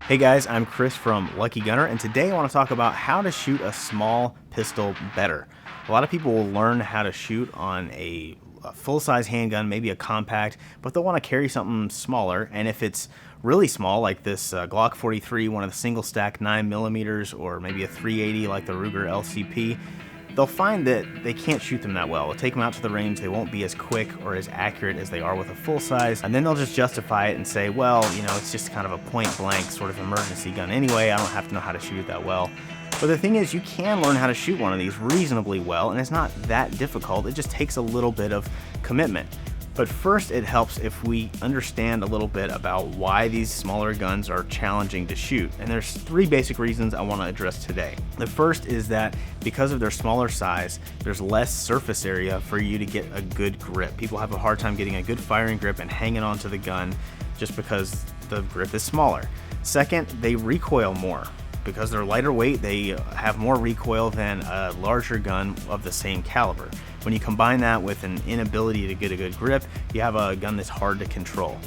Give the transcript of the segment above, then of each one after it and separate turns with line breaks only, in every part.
Hey guys, I'm Chris from Lucky Gunner, and today I want to talk about how to shoot a small pistol better. A lot of people will learn how to shoot on a full-size handgun, maybe a compact, but they'll want to carry something smaller, and if it's really small, like this Glock 43, one of the single stack 9mm, or maybe a 380 like the Ruger LCP, they'll find that they can't shoot them that well. It'll take them out to the range, they won't be as quick or as accurate as they are with a full size, and then they'll just justify it and say, well, you know, it's just kind of a point blank sort of emergency gun anyway, I don't have to know how to shoot it that well. But the thing is, you can learn how to shoot one of these reasonably well, and it's not that difficult, it just takes a little bit of commitment. But first, it helps if we understand a little bit about why these smaller guns are challenging to shoot. And there's three basic reasons I want to address today. The first is that because of their smaller size, there's less surface area for you to get a good grip. People have a hard time getting a good firing grip and hanging onto the gun just because the grip is smaller. Second, they recoil more. Because they're lighter weight, they have more recoil than a larger gun of the same caliber. When you combine that with an inability to get a good grip, you have a gun that's hard to control.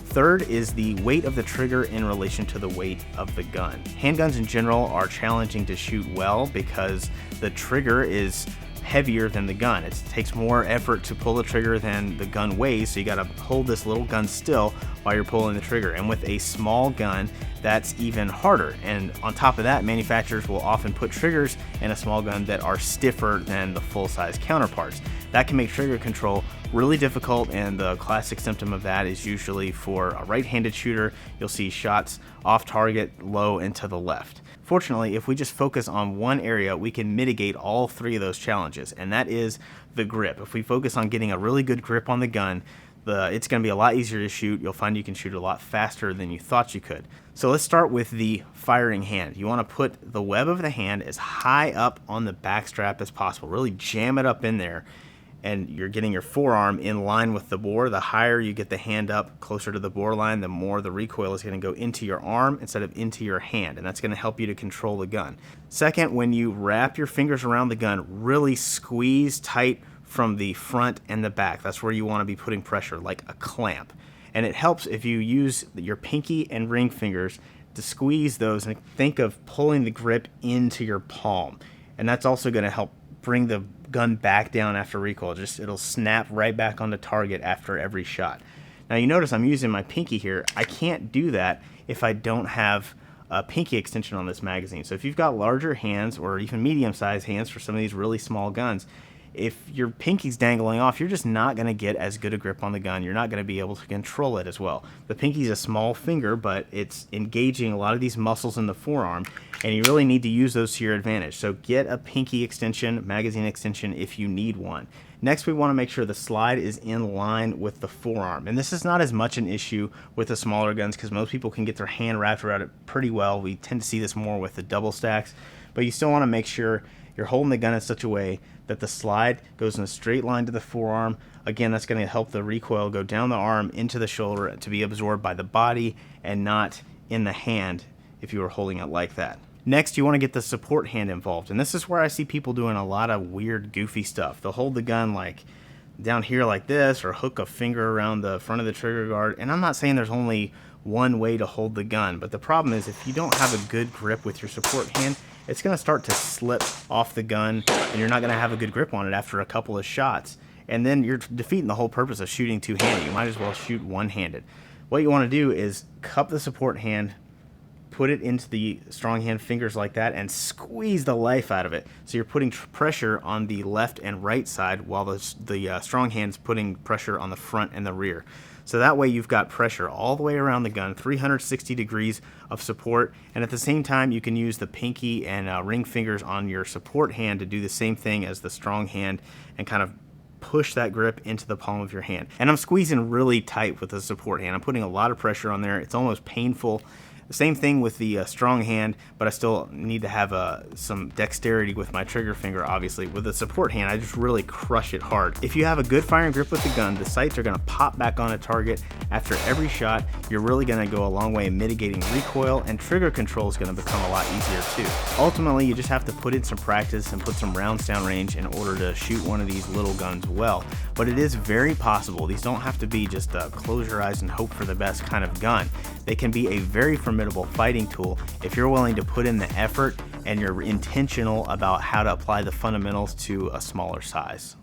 Third is the weight of the trigger in relation to the weight of the gun. Handguns in general are challenging to shoot well because the trigger is heavier than the gun. It takes more effort to pull the trigger than the gun weighs, so you gotta hold this little gun still while you're pulling the trigger. And with a small gun, that's even harder. And on top of that, manufacturers will often put triggers in a small gun that are stiffer than the full-size counterparts. That can make trigger control really difficult, and the classic symptom of that is usually for a right-handed shooter. You'll see shots off target, low and to the left. Fortunately, if we just focus on one area, we can mitigate all three of those challenges, and that is the grip. If we focus on getting a really good grip on the gun, it's going to be a lot easier to shoot. You'll find you can shoot a lot faster than you thought you could. So let's start with the firing hand. You want to put the web of the hand as high up on the back strap as possible. Really jam it up in there, and you're getting your forearm in line with the bore. The higher you get the hand up closer to the bore line, the more the recoil is going to go into your arm instead of into your hand, and that's going to help you to control the gun. Second, when you wrap your fingers around the gun, really squeeze tight from the front and the back. That's where you want to be putting pressure, like a clamp. And it helps if you use your pinky and ring fingers to squeeze those and think of pulling the grip into your palm. And that's also going to help bring the gun back down after recoil. It'll snap right back onto target after every shot. Now you notice I'm using my pinky here. I can't do that if I don't have a pinky extension on this magazine. So if you've got larger hands or even medium-sized hands for some of these really small guns, if your pinky's dangling off, you're just not going to get as good a grip on the gun. You're not going to be able to control it as well. The pinky's a small finger, but it's engaging a lot of these muscles in the forearm, and you really need to use those to your advantage. So get a pinky extension, magazine extension, if you need one. Next, we want to make sure the slide is in line with the forearm. And this is not as much an issue with the smaller guns because most people can get their hand wrapped around it pretty well. We tend to see this more with the double stacks, but you still want to make sure you're holding the gun in such a way that the slide goes in a straight line to the forearm. Again, that's going to help the recoil go down the arm into the shoulder to be absorbed by the body and not in the hand if you were holding it like that. Next, you want to get the support hand involved, and this is where I see people doing a lot of weird, goofy stuff. They'll hold the gun like down here like this, or hook a finger around the front of the trigger guard. And I'm not saying there's only one way to hold the gun, but the problem is if you don't have a good grip with your support hand, it's going to start to slip off the gun, and you're not going to have a good grip on it after a couple of shots. And then you're defeating the whole purpose of shooting two-handed. You might as well shoot one-handed. What you want to do is cup the support hand, put it into the strong hand fingers like that, and squeeze the life out of it. So you're putting pressure on the left and right side while the strong hand's putting pressure on the front and the rear. So that way you've got pressure all the way around the gun, 360 degrees of support, and at the same time you can use the pinky and ring fingers on your support hand to do the same thing as the strong hand and kind of push that grip into the palm of your hand. And I'm squeezing really tight with the support hand. I'm putting a lot of pressure on there. It's almost painful. The same thing with the strong hand, but I still need to have some dexterity with my trigger finger, obviously. With the support hand, I just really crush it hard. If you have a good firing grip with the gun, the sights are going to pop back on a target after every shot. You're really going to go a long way in mitigating recoil, and trigger control is going to become a lot easier too. Ultimately, you just have to put in some practice and put some rounds down range in order to shoot one of these little guns well. but it is very possible. These don't have to be just a close your eyes and hope for the best kind of gun. They can be a very formidable fighting tool if you're willing to put in the effort and you're intentional about how to apply the fundamentals to a smaller size.